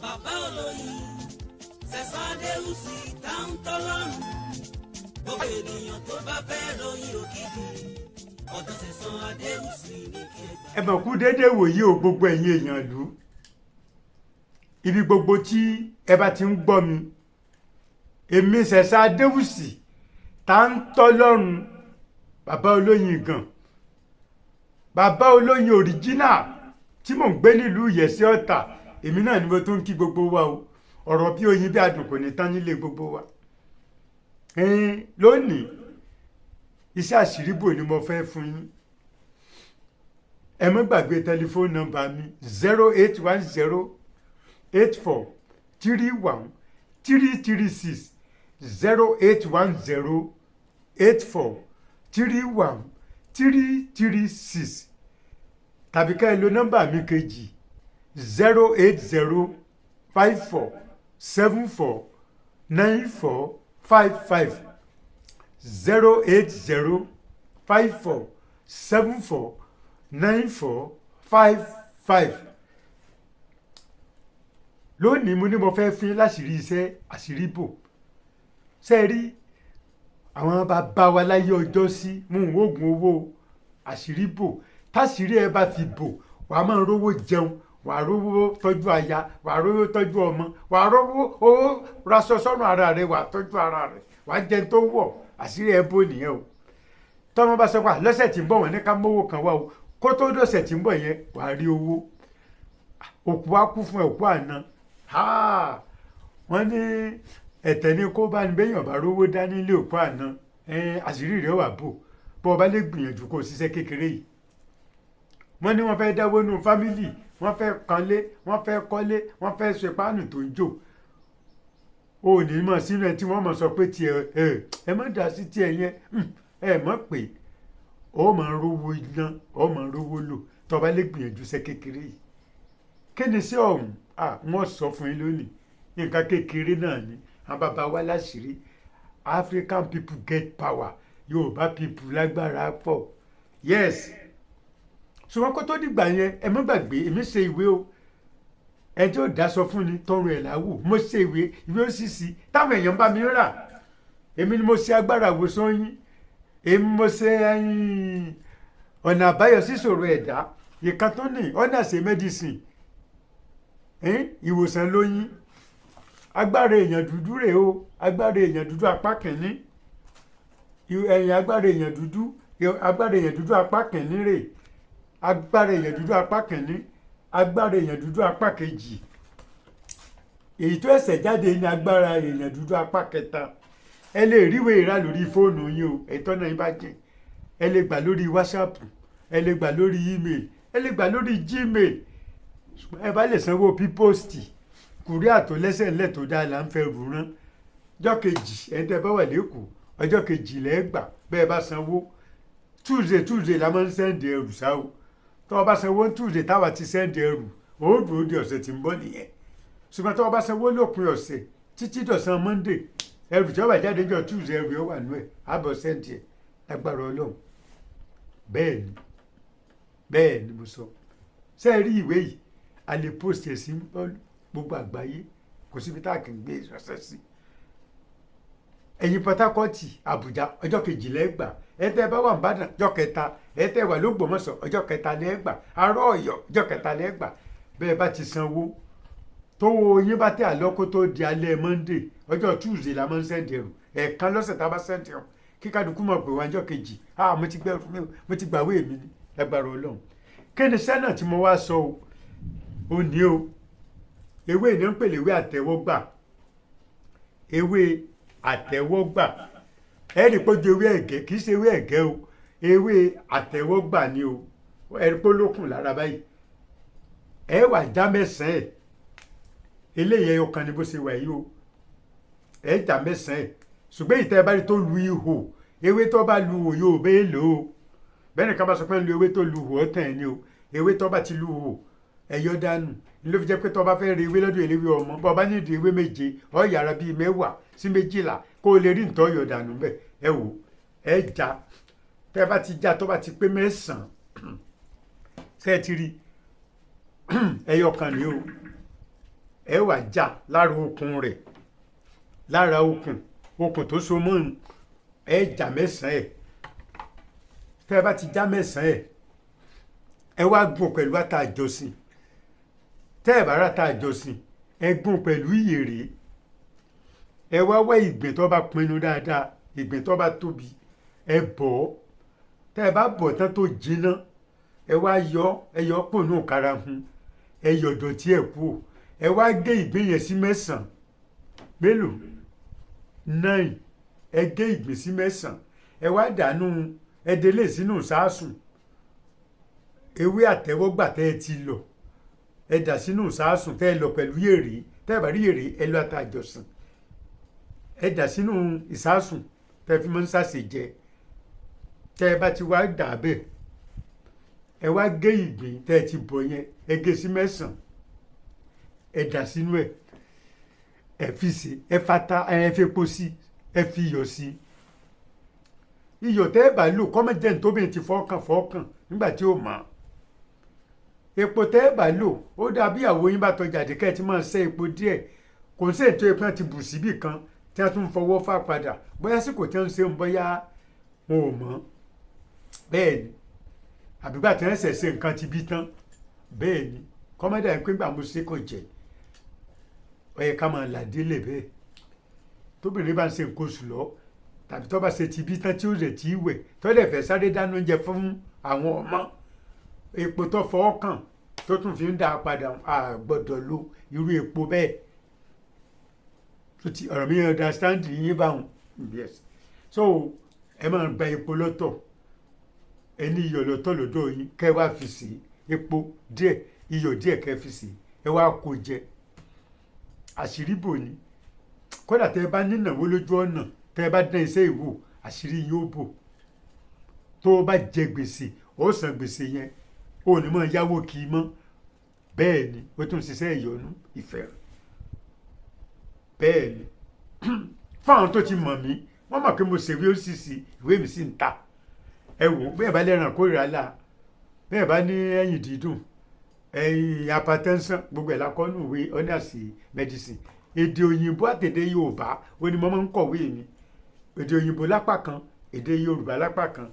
bàbá olóyin Sẹ̀san Adéwùsì táwọn tọ́lọ́run gbogbo ènìyàn tó bá fẹ́ ròyìn òkìkí ọ̀dọ̀ Sẹ̀san Adéwùsì ní kí ẹ gbà. ẹ mọ̀ kú déédéé wòye o gbogbo ẹ̀yin èèyàn ìlú ibi gbogbo tí ẹ bá ti ń gbọ́ mi èmi Sẹ̀san Adéwùsì tá ń tọ́lọ́run bàbá olóyin gan bàbá olóyin òríjínà tí mò ń gbé nílùú Ìyẹ̀sí Ọ̀tà èmi náà ni mo tó ń kí gbogbo wa o ọ̀rọ̀ bí oyin bí adùn kò ní tán nílé gbogbo wa lónìí iṣẹ́ àṣírí bò ni mo fẹ́ fún yín ẹ má gbàgbé tẹlifóònù nọ́mbà mi 08108431336 08108431336 tàbí ká ẹ lo nọ́mbà mi kejì 08054749455 08054749455 lónìí mo ní mo fẹ́ fún yín láṣìírí iṣẹ́ àṣírí bò ṣe rí àwọn bàbá wa láyé ọjọ́ sí mú un oògùn owó àṣírí bò táṣírí ẹ bá fi bò wàá máa rówó jẹun wàá rówó tọ́jú aya wàá rówó tọ́jú ọmọ wàá rówó owó raṣọ sọ́rùn ara rẹ wàá tọ́jú ara rẹ wàá jẹun tó wọ̀ àṣírí ẹ bò nìyẹn o tọ́mọ bá sọ pé lọ́sẹ̀ tí ń bọ̀ wọ́n ní ká mówó kan wá o kó tó dọ̀sẹ̀ tí ń bọ̀ yẹn wàá rí owó òkú á kú fún ẹ òkú àná wọ́n ní ẹ̀tẹ̀ ni kó bá ní bẹ́yàn bá rówó dání ilé òkú àná àṣírí rẹ̀ wà bò bọ́ ọ bá lè gbìyànjú kó o ṣiṣẹ́ kékeré yìí wọ́n ní wọ́n fẹ́ dáwó nù fámìlì wọ́n fẹ́ kanlé wọ́n fẹ́ kọ́lé wọ́n fẹ́ ṣe páànù tó ń jò o ò ní mọ̀ sínú ẹ tí wọ́n mọ̀ sọ pé tiẹ̀ ẹ má dá sí tiẹ̀ yẹn ẹ mọ̀ pé ó máa ń rówó iná ó máa ń rówó lò tó bá lè gbìyànjú ṣe kékeré yìí kí ni sí ọ̀hún wọ́n sọ fún yín lónìí nǹkan kékeré náà ni àwọn bàbá wa láṣìírí African people get power Yorùbá people lágbára pọ̀ yes ṣùgbọ́n kó tó dìgbà yẹn ẹ má gbàgbé èmi ṣe ìwé o ẹ tí ó dáṣọ fún ni tọrùn ẹ̀ láwù mo ṣe ìwé òṣìṣì táwọn èèyàn bá mi rà èmi ni mo ṣe agbára ìwòsàn yín èmi mo ṣe ọ̀nà àbáyọ síṣòro ẹ̀dá ìkan tó ní ọ̀nà ṣe medicine ìwòsàn lóyún agbára èèyàn dúdú rèé o agbára èèyàn dúdú apá kìíní agbára èèyàn dúdú apá kìíní rèé agbára èèyàn dúdú apá kìíní agbára èèyàn dúdú apá kejì èyí tó ẹsẹ̀ jáde ní agbára èèyàn dúdú apá kẹta ẹ lè ríwé ìrà lórí fóònù yín o ẹ̀tọ́ náà yín bá jẹ́ ẹ lè gbà lórí whatsapp ẹ lè gbà lórí email ẹ lè gbà lórí gmail ẹ bá lè sanwó pípọ́stì kùrí àtòlẹ́sẹ̀ ńlẹ̀ tó dáa là ń fẹ́ rù rán ọjọ́ kejì ẹ̀ tẹ́ bá wà lẹ́kọ̀ọ́ ọjọ́ kejì lẹ́ẹ̀ gbà bẹ́ẹ̀ bá sanwó tuesday la máa ń sẹ́ǹdì ẹrù sá o tọ́ ọ bá sanwó tuesday táwa ti sẹ́ǹdì ẹrù ó dúró di ọ̀sẹ̀ tí ń bọ̀ nìyẹn ṣùgbọ́n tọ́ ọ bá sanwó lópin ọ̀sẹ̀ títí dọ̀sán monday ẹrù tí ó bá jáde jọ tuesday ẹrù yóò wà nú ẹ̀ àbọ̀ sẹ́ǹdì ẹ̀ lágbára ọlọ́run bẹ́ẹ̀ ni mo sọ ṣé ẹ rí ìwé yìí a lè post ẹ̀ sí gbogbo àgbáyé kò síbi tá a kì í gbé ìrọsẹ́ sí ẹ̀yin Port Harcourt Àbújá ọjọ́ kejìlá ẹgbàá ẹ̀tẹ́ bá wà nìbàdàn ọjọ́ kẹta ẹ̀tẹ́ wà lÓgbómọ̀ṣọ́ ọjọ́ kẹta lẹ́gbàá Àárọ̀ Ọ̀yọ́ ọjọ́ kẹta lẹ́gbàá bẹ́ẹ̀ bá ti sanwó tó wo yín bá tẹ̀ àlọ́ kó tó di alẹ́ Monday ọjọ́ Tuesday la máa ń sẹ́ǹdì ẹrù ẹ̀ẹ̀kan lọ́sẹ̀ tá a bá sẹ́ǹdì ẹrù kí kálukú mọ̀ pé wọ́n ọjọ́ kejì mo ti gbẹ́rù mi mo ti gbàwé mi ní lágbára Ọlọ́run kí ni sẹ́nà tí mo wá sọ o ní o ewé ìná ń pèlè ewé àtẹ́wọ́gbà ewé àtẹ́wọ́gbà ẹ̀rí pójú ewé ẹ̀gẹ́ kì í ṣe ewé ẹ̀gẹ́ o ewé àtẹ́wọ́gbà ni o ẹ̀rí pó lókùn lára báyìí ẹ wà já mẹ́sàn-án ẹ̀ eléyìí ẹyọ kan ni bó ṣe wà yìí o ẹ já mẹ́sàn-án ẹ̀ ṣùgbọ́n ìtẹ́ bá rí tó lu ihò ewé tó bá lu ihò yóò bẹ́ẹ̀ lò ó bẹ́ẹ̀ nìkan bá sọ pé ń lo ewé tó lu ihò ọ̀tàn ẹ̀ ni o ewé tó bá ti lu ihò ẹ̀yọ́ dànù ló fi jẹ́ pé tó bá fẹ́ rí ewé lọ́dọ̀ eléwé ọmọ bọ́ bá ní ìdí ewé méje ó yára bíi 10 sí 12 kó o lè rí ntọ́ yọ̀ dànù bẹ́ẹ̀ ẹ wò ẹ já tẹ́ bá ti já tó bá ti pé 9 ṣe é ti rí ẹyọ kan ni o ẹ wá já lára okùn rẹ̀ lára okùn tó so mọ́ ẹ já mẹ́sàn-án ẹ̀ tẹ́ ẹ bá ti já mẹ́sàn-án ẹ̀ ẹ wá gún pẹ̀lú ata àjọsìn tẹ́ ẹ bá rà ata àjọsìn ẹ gún pẹ̀lú ìyèrè ẹ wá wá ìgbín tó bá pinnu dáadáa ìgbín tó bá tóbi ẹ bọ̀ ọ́ tẹ́ ẹ bá bọ̀ tán tó jiná ẹ wá yọ pònú karahun ẹ yọ dọ̀tí ẹ̀ kú ẹ wá gé ìgbín yẹn sí mẹ́sàn-án mélòó 9 ẹ gé ìgbín sí mẹ́sàn-án ẹ wá dànù ẹ délé sínú sáàsùn ewé àtẹ́wọ́gbà tẹ́ ẹ ti lọ ẹ dà sínú sáàsùn tẹ́ ẹ lọ pẹ̀lú yèrè tẹ́ ẹ bá rí yèrè ẹ lọ ata àjọsìn ẹ dà sínú ìsáàsùn tẹ́ ẹ fi máa ń sàṣè jẹ tẹ́ ẹ bá ti wá dà bẹ́ẹ̀ ẹ wá gé ìgbín tẹ́ ẹ ti bọ̀ yẹn ẹ gé sí mẹ́sàn-án ẹ dà sínú ẹ ẹ fi sí ẹ fata ẹ fi epo sí ẹ fi iyọ̀ sí iyọ̀ tẹ́ ẹ bá lò kọ́mọ̀jẹ́ tóbi ti fọ́ọ̀kàn nígbà tí ó mọ̀ epo tẹ́ ẹ bá lò ó dàbí àwo yín bá tọjà dé kẹ́ ẹ ti máa ṣẹ́ epo díẹ̀ kò sí ètò epo ti bù síbì kan tí wọ́n tún fọwọ́ fà padà bóyá sì kò tí wọ́n ń ṣe ń bóyá wọn ò mọ̀ bẹ́ẹ̀ ni àbígbà tí wọ́n ṣẹ̀ṣẹ̀ nǹkan ti bí tán bẹ́ẹ̀ ni kọ́mọ́dà yẹn pé gbà mo ṣe kò jẹ́ ó yẹ ká máa làdí lè bẹ́ẹ̀ tóbìnrin bá ń ṣe nǹkan oṣù lọ tàbí tó bá ṣe ti bí tán tí ó rẹ̀ tí í wẹ̀ tó lè fẹ́ sáré dáná oúnjẹ fún àwọn ọmọ epo tó fọwọ́ kàn tó tún fi ń dá a padà a gbọ́dọ̀ lo irú epo bẹ́ẹ̀ ọ̀rọ̀ mi understand yín báwọn yes so ẹ máa gba epo lọ́tọ̀ ẹ ní iyọ̀ lọ́tọ̀ lọ́dọ̀ yín kẹ́ wá fi sí epo díẹ̀ iyọ̀ díẹ̀ kẹ́ fi sí ẹ wá kó jẹ àṣírí bò ní kódà tẹ́ ẹ bá nínáwó lójú ọ̀nà tẹ́ ẹ bá dán iṣẹ́ ìwò àṣírí yóò bò tó o bá jẹ gbèsè ó san gbèsè yẹn ó ní mọ̀ yáwó kì í mọ́ bẹ́ẹ̀ ni ó tún ṣiṣẹ́ ìyọnu ìfẹ́ bẹ́ẹ̀ ni fáwọn tó ti mọ̀ mí wọ́n mọ̀ pé mo ṣèwé òṣìṣì ìwé mi sì ń ta ẹ wò bẹ́ẹ̀ bá lẹ́ràn kórìíra là bẹ́ẹ̀ bá ní ẹ̀yìn dídùn ẹ̀yìn hypertension gbogbo ẹ̀ lakọ́nù ìwé ọ́nàsì medicine èdè òyìnbó àtèdè yorùbá ó ní mo máa ń kọ̀wé mi èdè òyìnbó lápá kan èdè yorùbá lápá kan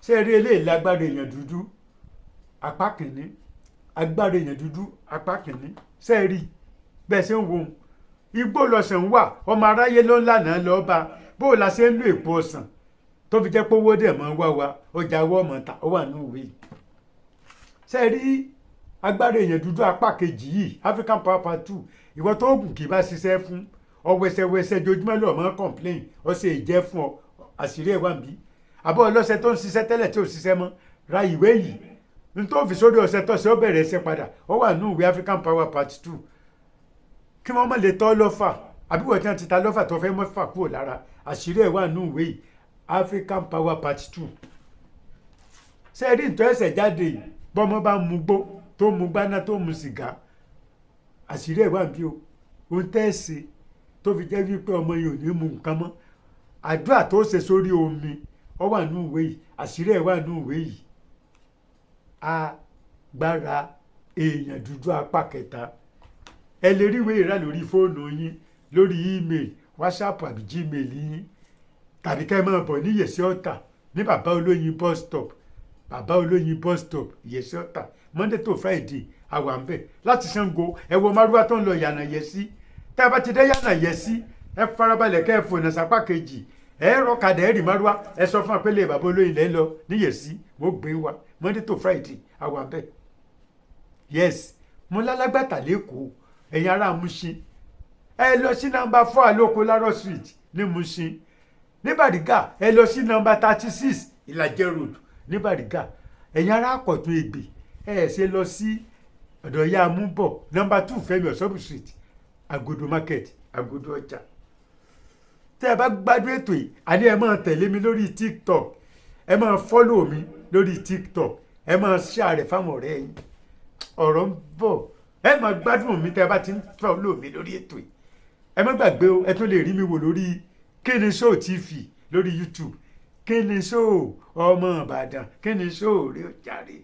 ṣé eré eléyìí lágbára èèyàn dúdú apá kìíní agbára èèyàn dúdú apá kìíní ṣé ẹ rí bẹ́ẹ̀ ṣe ń wo igbó lọ́sàn wà ọmọ aráyé ló ń lànà lọ́ọ́ bá bó la ṣe ń lo èpo ọsàn tó fi jẹ́ pé owó dẹ̀ mọ́ wá wa ọjà owó ọmọ ta ó wà ní òwe yìí ṣé rí agbára èèyàn dúdú apá kejì yìí African Power Part 2 ìwọ tó oògùn kì í bá ṣiṣẹ́ fún ọwẹ́sẹwẹsẹ jojúmọ́ lọ́ọ́ mọ́ complain ọ̀sẹ̀ ìjẹ́ fún ọ àṣírí ẹ̀ wà ń bí àbọ̀ ọlọ́sẹ̀ tó ń ṣiṣẹ́ tẹ́lẹ̀ tí ò ṣiṣẹ́ mọ́ ra ìwé yìí nítorí sórí ọ̀sẹ̀ tọ́sẹ̀ ó bẹ̀rẹ̀ ẹsẹ̀ padà ó wà ní ìwé African Power Part 2 kí wọ́n má lè tọ́ lọ́fà àbí wọ́n ti ta lọ́fà tó fẹ́ mọ́fà kúrò lára àṣírí ẹ̀ wà ní ìwé yìí African Power Part 2 ṣé rí ìtọ́ ẹsẹ̀ jáde yìí bọ́mọ bá mu gbó tó mu gbaná tó mu sìgá àṣírí ẹ̀ wà bí o ohun tẹ́ẹ̀sì tó fi jẹ́ wípé ọmọ yìí ò ní mu nǹkan mọ́ àdúrà tó ṣe sórí omi ó wà ní ìwé yìí àṣírí ẹ̀ wà ní ìwé yìí agbára èèyàn dúdú apá kẹta ẹ lè rí ìwé ìrà lórí fóònù yín lórí email WhatsApp àbí Gmail yín tàbí ká ẹ máa bọ̀ ní Yèsí Ọ̀tà ní bàbá olóyin bus stop bàbá olóyin bus stop Yèsí Ọ̀tà Monday to Friday àwa ń bẹ̀ láti Ṣàngó ẹ wo márúwá tó ń lọ yànà Yẹsí tá a bá ti dé yànà Yẹsí ẹ farabalẹ̀ kẹ́ ẹ fònà sápá kejì ẹ rọ̀kadà ẹ rì márúwá ẹ sọ fún apẹ́lẹ́ bàbá olóyin lẹ́ lọ ní Yèsí mo gbé wa Monday to Friday àwa ń bẹ̀ yes mo lálágbàtà lẹ́kọ̀ọ́ ẹ̀yin ará Mushin ẹ lọ sí nọ́mbà 4 Àlókò Lárọ̀ street ní Mushin ní Bàrígà ẹ lọ sí nọ́mbà 36 Ìlàjẹ road ní Bàrígà ẹ̀yin ará Àkọ̀tún Ègbè ẹ ṣe lọ sí ọ̀dọ̀ ya Múbọ̀ nọ́mbà 2 Fẹ́mi Ọ̀ṣọ́bù street Àgòdò market Àgòdò ọjà tẹ́ ẹ bá gbádùn ètò yìí àní ẹ máa tẹ̀lé mi lórí TikTok ẹ máa fọ́lò mi lórí TikTok ẹ máa share rẹ̀ fáwọn ọ̀rẹ́ yín ọ̀rọ̀ ń bọ̀ ẹ máa gbádùn mi tẹ́ ẹ bá ti ń fọ́lò mi lórí ètò yìí ẹ má gbàgbé o ẹ tún lè rí mi wò lórí Kíni Show TV lórí YouTube Kíni Show ọmọ Ìbàdàn Kíni Show rí ọjàre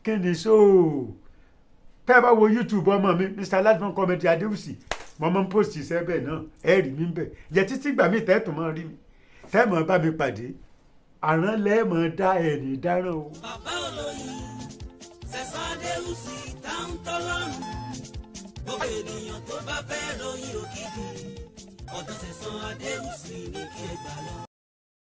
Kíni Show tẹ́ ẹ bá wo YouTube ọmọ mi Mr. Ladman Comedy Adéwùsì mo máa ń post iṣẹ́ bẹ́ẹ̀ náà ẹ rí mi bẹ́ẹ̀ jẹ́ títí gbà mí tẹ́ẹ̀tù máa rí mi tẹ́ẹ̀mọ̀ bá mi pàdé àrán lẹ́ẹ̀mọ̀ dá ẹ̀ní dáràn o. bàbá olóyin Sẹ̀san Adéwùsì táwọn tọ́lọ́run gbogbo ènìyàn tó bá fẹ́ ròyìn òkìkí ọ̀dọ̀ Sẹ̀san Adéwùsì ní kí ẹ gbà lọ.